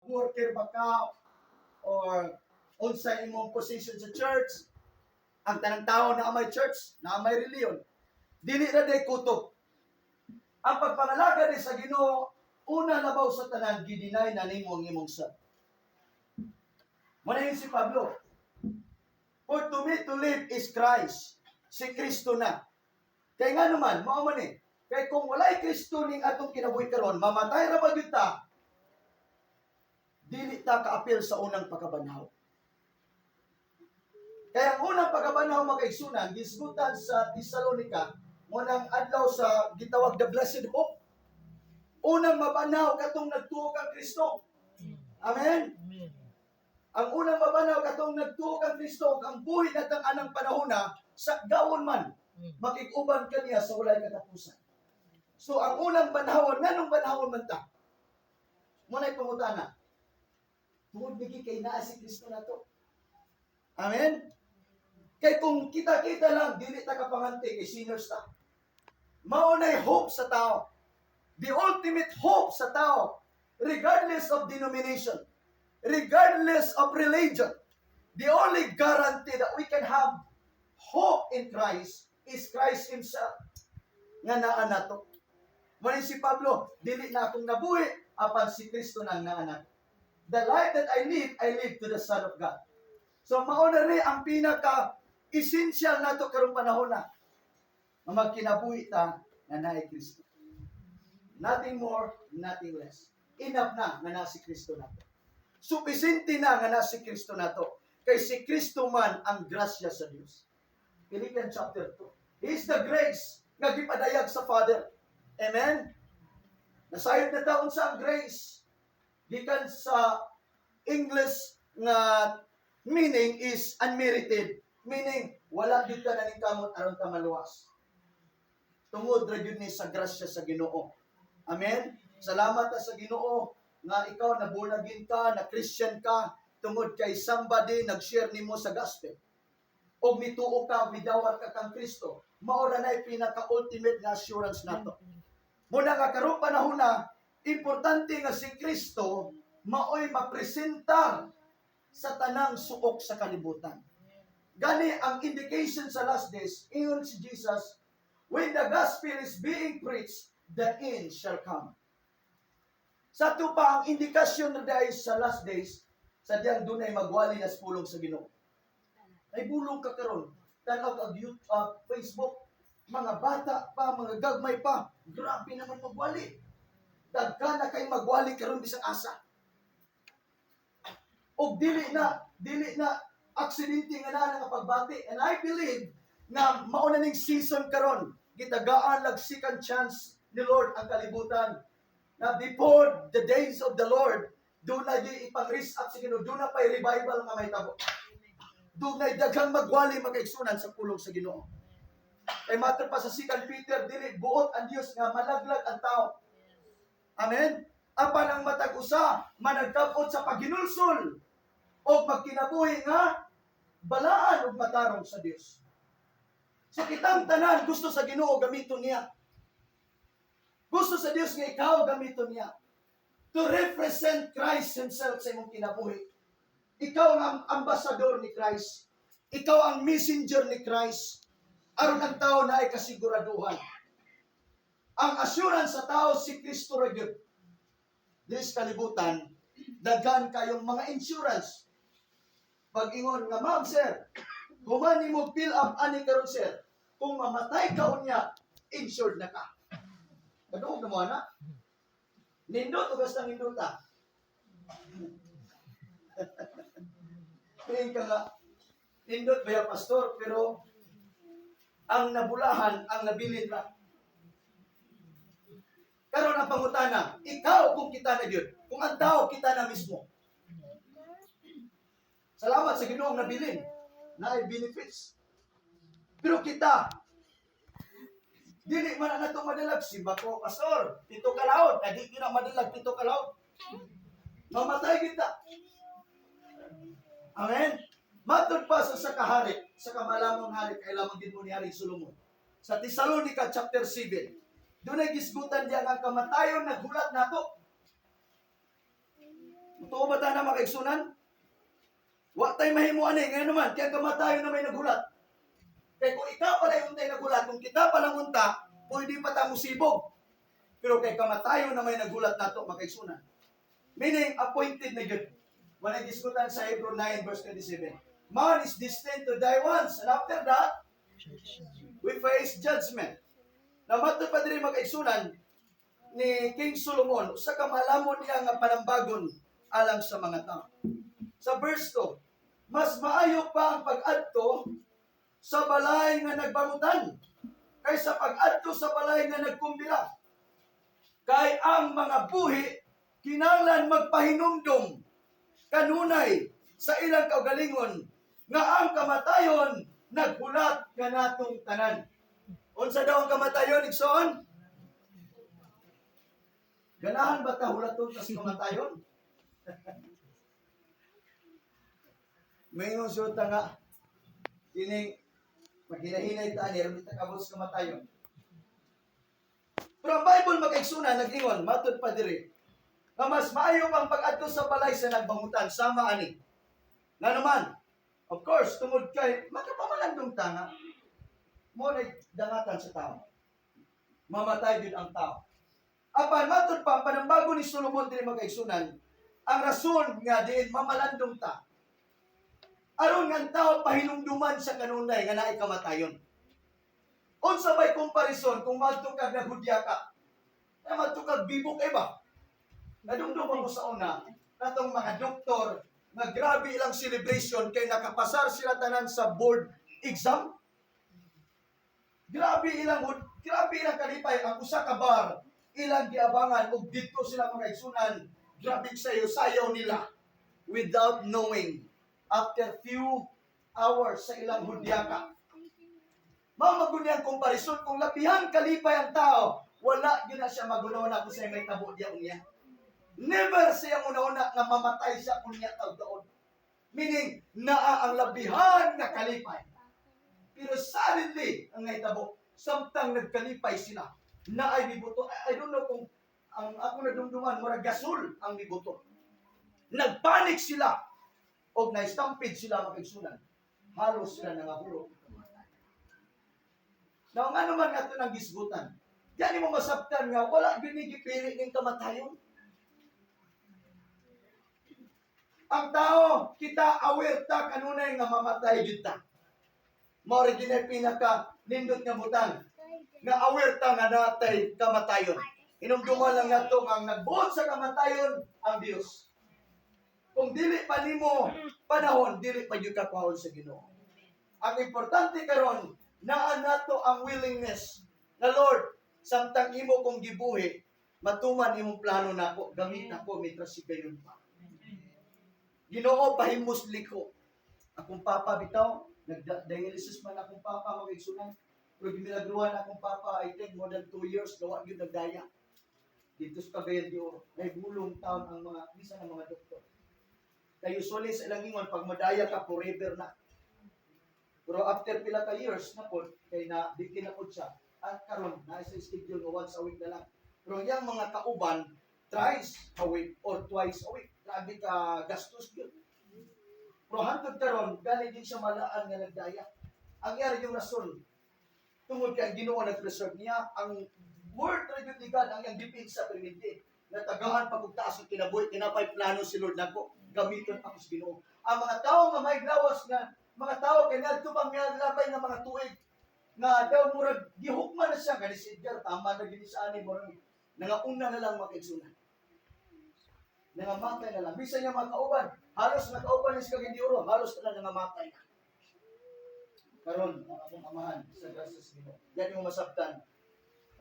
worker ba ka or unsa imong position sa church, ang tanang tao na may church, na may reliyon, dili na day kutob. Ang pagpangalaga ni sa Ginoo, una labaw sa tanan, gidinay na nimo ang imong self. Muna si Pablo. For to me to live is Christ. Si Kristo na. Kaya nga naman, mao man eh. Kaya kung walay Kristo ning atong kinabuhi karon, mamatay ra ba gyud ta? Dili ta kaapil sa unang pagkabanhaw. Kaya ang unang pagkabanhaw makaigsunan, gisgutan sa Tesalonica, munang adlaw sa gitawag the blessed hope. Unang mabanhaw katong nagtuo kang Kristo. Amen. Ang unang mabanaw katong nagtuo kang Kristo, ang buhi natang anang panahona, sa gawon man, makikuban kaniya sa walay katapusan. So, ang unang banhawon, nganong banhawon man ta? Muna'y pangutana. Tungod bigi kay naa si Kristo na to. Amen? Kay kung kita-kita lang, dili ta kapanganti kay sinners ta. Maunay hope sa tao. The ultimate hope sa tao, regardless of denomination, regardless of religion, the only guarantee that we can have hope in Christ is Christ Himself. Nga naa nato. Muna si Pablo, dili na akong nabuhi, apan si Kristo nang naa nato. The life that I live to the Son of God. So mauna rin ang pinaka-essential nato karong panahon na magkinabuhi ta nga naay Kristo. Nothing more, nothing less. Enough na nga na si Kristo nato. Supisente na nga na si Kristo nato. Kay si Kristo man ang grasya sa Dios. Philippians chapter 2. He is the grace nga gipadayag sa Father. Amen? Nasayod na taon sa grace. Gikan sa English nga meaning is unmerited. Meaning, wala dito na ning kamot aron ta maluwas. Tungod ra gyud ni sa grasya sa Ginoo. Amen? Salamat sa Ginoo nga ikaw na born again ka, na Christian ka, tungod kay somebody nag-share nimo sa gospel. O mituo ka, midawat ka kang Kristo. Mao ra nay pinaka-ultimate nga assurance nato. Muna nga karong panahon na, importante nga si Kristo maoy mapresentar sa tanang suok sa kalibutan. Gani ang indication sa last days, ingon si Jesus, when the gospel is being preached, the end shall come. Sa ito pa ang indikasyon na dahil sa last days, sadyang doon ay magwali na pulong sa Ginoo. Ay bulong ka karon, tanaw ka Facebook, mga bata pa, mga gagmay pa, grabe naman magwali. Dagka na kay magwali karon bisang asa. O dili na aksidente nga na nga pagbati. And I believe na mauna ning season karon, gitagaan lag second chance ni Lord ang kalibutan. Na before the days of the Lord, doon na di ipang-raise up sa Ginoo, doon na pa'y revival nga may tabo. Doon na daghang magwali makaigsunan sa pulong sa Ginoo. Kay matter pa sa 2 Peter, dili buot ang Dios nga malaglag ang tao. Amen? Apan ang matag usa, managkapot sa paghinulsol o magkinabuhi nga balaan ug matarong sa Dios. So kitang tanan gusto sa Ginoo gamiton niya. Gusto sa Dios nga ikaw gamiton niya to represent Christ Himself sa imong kinabuhi. Ikaw ang ambasador ni Christ. Ikaw ang messenger ni Christ. Aron ang tao na ay kasiguraduhan. Ang assurance sa tao si Kristo ra gyud. Dis kalibutan, daghan kayong mga insurance. Pag-ingon nga, ma'am, sir, humani mo fill up ani karon, sir. Kung mamatay ka unya, insured na ka. Kaduog na mo, ana? Nindot o basta nindota? Tingin ka nga, nindot ba yung pastor, pero ang nabulahan, ang nabilin na. Karon ang pangutana, ikaw kung kita na yun, kung ang tao kita na mismo. Salamat sa Ginoong nabilin, na ay benefits. Pero kita, dili man na ito madalag, si Bako, pastor, pito kalaod, di kita madalag, pito kalaod. Mamatay kita. Amen? Matod pa sa kahari, sa kamalamang hari, kay lamang din mo ni Hari Solomon. Sa Tesalonica chapter 7, doon ay gisgutan diyan ang kamatayon naghulat nato. Tuo ba ta na makaigsunan? Wa tay mahimo ani ngayon naman kaya kamatayon na may nagulat. Kaya kung ikaw pala yung untay nagulat, kung kita palang unta, pwede pa ta musibog. Pero kay kamatayon na may nagulat nato makaigsunan. Meaning appointed na gyud. Wala diskutan sa Hebrew 9 verse 27. Man is destined to die once, and after that, we face judgment. Na mato pa diri makaigsunan ni King Solomon sa kamalamon niya nga panambagon alang sa mga tao. Sa verse 2, mas maayo pa ang pag-adto sa balay nga nagbangutan kaysa pag-adto sa balay nga nagkumbira. Kay ang mga buhi kinahanglan magpahinumdum kanunay sa ilang kaugalingon nga ang kamatayon naghulat kanatong tanan. Unsa daw ang kamatayon, igsoon? Ganahan ba ta hulaton tas kamatayon? Mayroon siya nga kining maghinahinay taan ni ramita kabos kamatayon. Pero ang Bible makaigsunan nag-ingon matud pa diri na mas maayo pang pag-adto sa balay sa nagbangutan sama ani. Nga naman, of course, tungod kay makapamalandong tanga mo na dangatan sa tao. Mamatay din ang tao. Apan matud pa ang panambago ni Solomon diri makaigsunan ang rason nga diin mamalandong ta. Aron nga tao pahinumduman sa kanunay nga naay kamatayon. Unsa bay comparison kung madto kag naghudya ka? Na madto kag bibok ba? Nadumdum mo sa una, natong mga doktor nga grabe ilang celebration kay nakapasar sila tanan sa board exam. Grabe ilang kalipay ang usa ka bar, ilang giabangan ug dito sila mga igsunan. Grabe sayo nila without knowing. After few hours sa ilang hudyaka. Magunyang komparison kung labihan kalipay ang tao, wala gyud na siya magunaw-na kung siya may tabo diya unya. Never siya una-una nga mamatay siya unya taud-taon. Meaning, naa ang labihan nga kalipay. Pero suddenly, ang naitabo, samtang nagkalipay sila, na ay mibuto. I don't know kung ang ako nadumduman, mura gasol ang mibuto. Nagpanik sila. O na-stampede sila makigsunan. Halos sila nangahulog. Now, nga naman nga ito ng gisgutan. Diyan mo masabtan nga, wala ginigipili ng kamatayon. Ang tao, kita aware ta kanunay nga mamatay kita. Mao rin pinaka nindot nga butang. Nga aware ta nga natay kamatayon. Inumduman lang nato nga nagbuot sa kamatayon ang Dios. Kung dili pa nimo panahon, dili pa gyud ka kuhaon sa Ginoo. Ang importante karon naa nato ang willingness na Lord, samtang imo kong gibuhi, matuman imong plano nako, gamit nako mitras sigayon pa. Ginoo pahimos liko. Akong papa bitaw, nagdialysis man akong papa magigsunan. Pero gimilagruhan akong papa, I think more than 2 years gawa gyud nagdaya. Dito sa Cagayan de Oro, may bulong taon ang mga isa ng mga doktor. Kaya usually sa ilang ingon, pag madaya ka, forever na. Pero after pila ka years na po, kaya na bikin na po siya. At karon na sa schedule nga once a week na lang. Pero yung mga kauban, thrice a week or twice a week. Grabe ka gastos yun. Pero hantod karon, galing din siya malaan nga nagdaya. Ang yari yung rason, tungod kay Ginoo nag-preserve niya, ang word na yun ni God, ang yung depensa permitted. Natagahan pagkutaas ng kinabuhi, kinapay plano si Lord nako, gamiton ako sa Ginoo. Ang mga tao nga may gawas nga, mga tao kay ngadto pang labay nga mga tuig, nga daw murag gihukman na siya, kanisidgar, tama na gini sa ani, murag nangauna na lang makaigsunan. Nangamatay na lang. Bisa niya mga kauban, halos nakauban ni sa Cagayan de Oro, halos na lang nangamatay na. Karon, ang among amahan sa grasya sa Ginoo. Yan yung masabtan.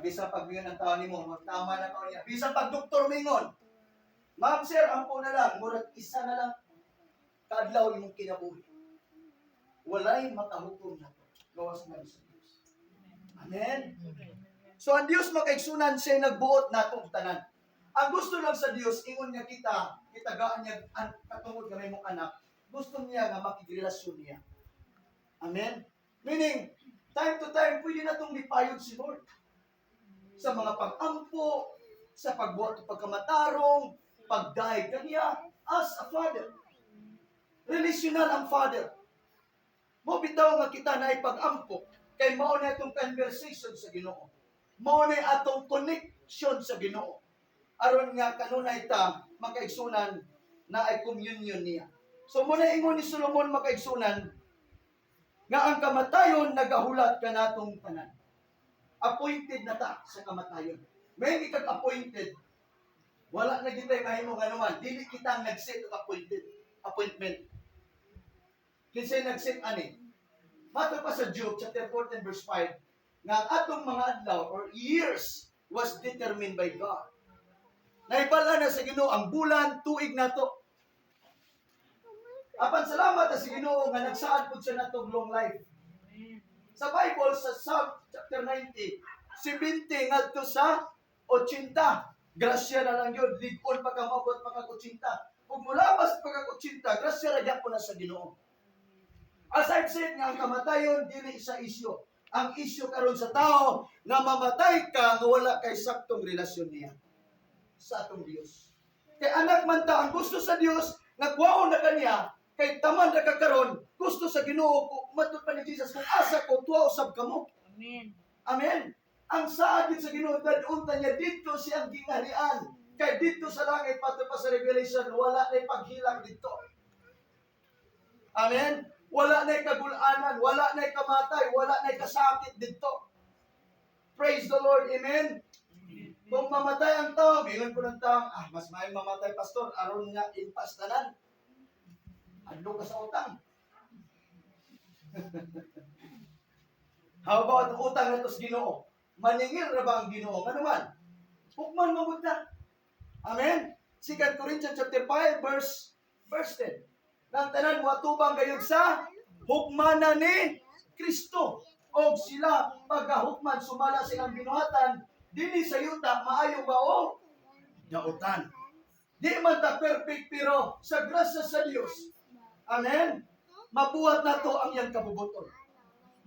Bisa pag yun ang tao ni mo, magtama na tao niya. Bisa pag doktor mingon, ma'am sir, ampo na lang, murag isa na lang kadlaw yung kinabuhi. Walay makahukom na to. Gawas na sa Diyos. Amen? So ang Diyos makaigsunan siya nagbuot na itong tanan. Ang gusto lang sa Diyos, ingon niya kita, kitagaan niya katungod kami mong anak, gusto niya nga makigrelasyon niya. Amen? Meaning, time to time, pwede na itong lipayod si Lord. Sa mga pag-ampo, sa pagbuhat o pagkamatarong, pagdaig kaniya, as a father. Relational ang father. Mo bitaw nga kita na ipag-ampok kay mao na itong conversation sa Ginoo. Mao na atong connection sa Ginoo. Aron nga kanunay ta makaigsunan na ay communion niya. So muna ingon ni Solomon makaigsunan nga ang kamatayon nagahulat kanatong tanan. Appointed na ta sa kamatayon. May ikag-appointed, wala na kita'y mahimo nga naman. Dili kita nag-set of appointment. Kinsay nag-set ani. Mato pa sa Job chapter 14 verse 5 nga ang atong mga adlaw or years was determined by God. Naibala na sa Ginoo ang bulan, tuig nato. Apan salamat sa Ginoo nga nagsaad pud siya natong long life. Sa Bible sa Psalm chapter 90, 70 ngadto sa 80. Grasya na lang yun. Ligon pa ka mabot pagka-80. Kung mulabas pagka-80, grasya na gyapon na sa Ginoo. As I've said nga ang kamatayon dili sa isyu. Ang isyu karon sa tao na mamatay ka nga wala kay saktong relasyon niya sa atong Dios. Kay anak man ta ang gusto sa Dios nagwaon na kaniya kay taman ra ka karon gusto sa Ginoo ko matud pa ni Jesus kung asa ko tuwa usab kamo. Amen. Amen. Ang saad sa Ginoo dadunta niya dito siyang gingharian. Kay dito sa langit pato pa sa Revelation wala na paghilang dito. Amen. Wala na kagulanan, wala na kamatay, wala na kasakit dito. Praise the Lord. Amen. Kung mamatay ang tao, mingon po ng tao, mas may mamatay, pastor, aron nga impas tanan. Adlo ka sa utang. How about ang utang na tos Ginoo? Maningil ra ba ang Ginoo? Nga naman, hukman mamunta. Amen. 2 Corinthians chapter 5, verse 10. Nang tanan mo atubang gayud sa hukmanan ni Kristo. O sila pagkahukman sumala silang binuhatan, dili sa yuta maayo ba o dautan. Di man ta perfect pero sa grasya sa Dios. Amen. Mabuhat nato ang iyang kabubuton.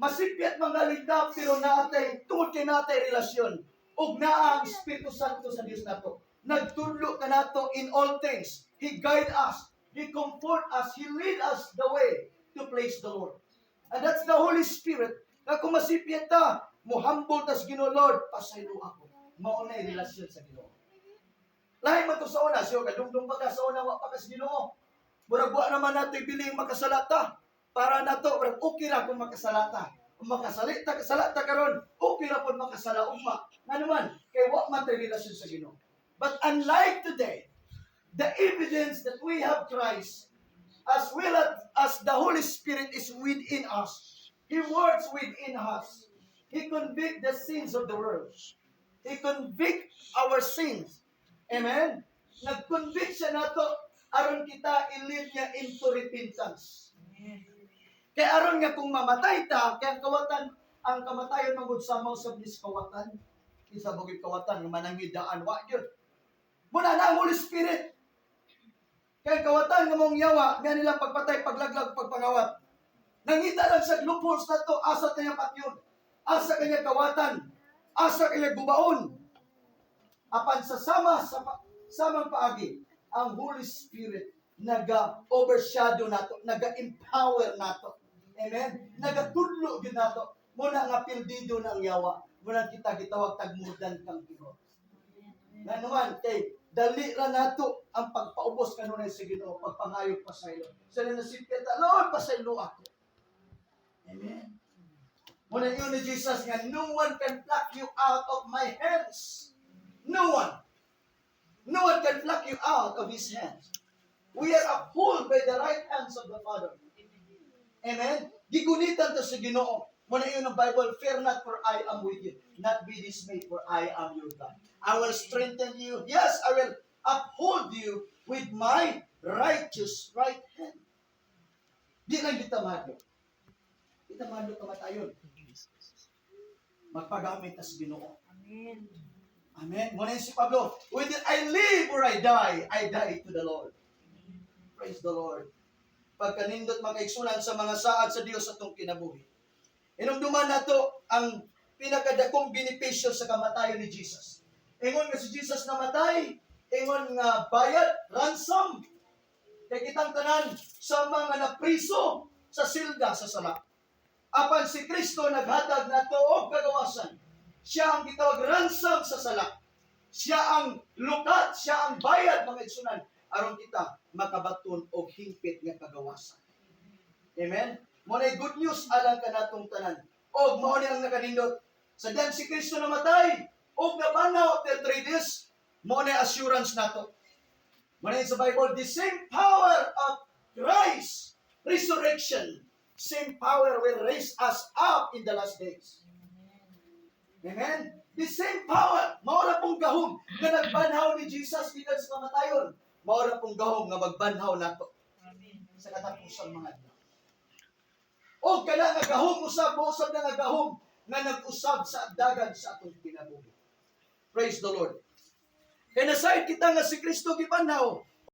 Masipyat mangaligda pero naatay tungod kay natay relasyon ug naa ang Espiritu Santo sa Dios nato. Nagtudlo ka nato in all things. He guide us. He comfort us. He lead us the way to place the Lord. And that's the Holy Spirit. Na kung masipyat ta, muhambol tas Ginoo Lord, pasaylo ako. Maunay relasyon sa Ginoo. Lahi man to sa una, siyo kadungdung pa ka sa una, wa pa ka sa Ginoo. Murag-wa naman nato ibiling makasalata. Para nato, murag okay ra kung makasalata. Kung makasalita, kasalata karon, okay ra pud makasala ugma. Nga naman, kay wa man tay relasyon sa Ginoo. But unlike today, the evidence that we have Christ, as well as the Holy Spirit is within us. He works within us. He convicts the sins of the world. He convicts our sins. Amen? Nag-convict siya nato aron kita i-lead niya into repentance. Kaya aron nga kung mamatay ta, kaya ang kamatayon magud samaw sa bis kawatan. Isa bugid kawatan nga manangidaan wa gyud. Muna na ang Holy Spirit. Kaya kawatan nga mong yawa, nga nila pagpatay, paglaglag, pagpangawat. Nangita lang sa loopholes na to, asa kanya patyon, asa kanya kawatan, asa kanya gubaon. Apan sa samang paagi, ang Holy Spirit naga-overshadow nato, naga-empower nato. Amen? Nagatudlo din nato. Muna nga pildido ng yawa, muna kita gitawag tagmudan kang Ginoo. Nga naman, kay dali ra nato ang pagpaubos kanunay sa Ginoo, pagpangayog pasaylo. Sa nasipyat, Lord, pasaylo ako. Amen. Muna yun ni Jesus nga, no one can pluck you out of my hands. No one. No one can pluck you out of His hands. We are upheld by the right hands of the Father. Amen. Gigunitan to sa Ginoo. Muna yun ang Bible, fear not for I am with you. Not be dismayed for I am your God. I will strengthen you. Yes, I will uphold you with my righteous right hand. Di lang kita madyo. Kita madyo kamatayon. Magpagamit as Ginoo. Amen. Amen. Muna si Pablo, whether I live or I die to the Lord. Praise the Lord. Pagkanindot makaigsunan sa mga saad sa Dios atong kinabuhi. Inumduman nato ang pinakadakong benepisyo sa kamatayon ni Jesus. Ingon nga si Jesus namatay, ingon nga bayad, ransom, Kay kitang tanan sa mga napriso sa silda sa sala. Apan si Kristo naghatag nato og kagawasan. Siya ang gitawag ransom sa sala. Siya ang lukat, siya ang bayad mga igsunan aron kita makabaton og hingpit nga kagawasan. Amen. Mo na good news alang kanatong tanan. Og mao ni ang nakanindot sa diyang si Kristo namatay og nabanaw after 3 days, mo na assurance nato. Mo na sa Bible, the same power of Christ resurrection, same power will raise us up in the last days. Amen. The same power, mao ra pong gahom nga nagbanhaw ni Jesus gikan sa kamatayon. Mao ra pong gahom nga magbanhaw nato sa katapusang mga adlaw. O kana nga gahom usab na nga gahom nga nag-usab sa dagan sa atong kinabuhi. Praise the Lord. Kaya nasayod kita nga si Kristo gibanhaw,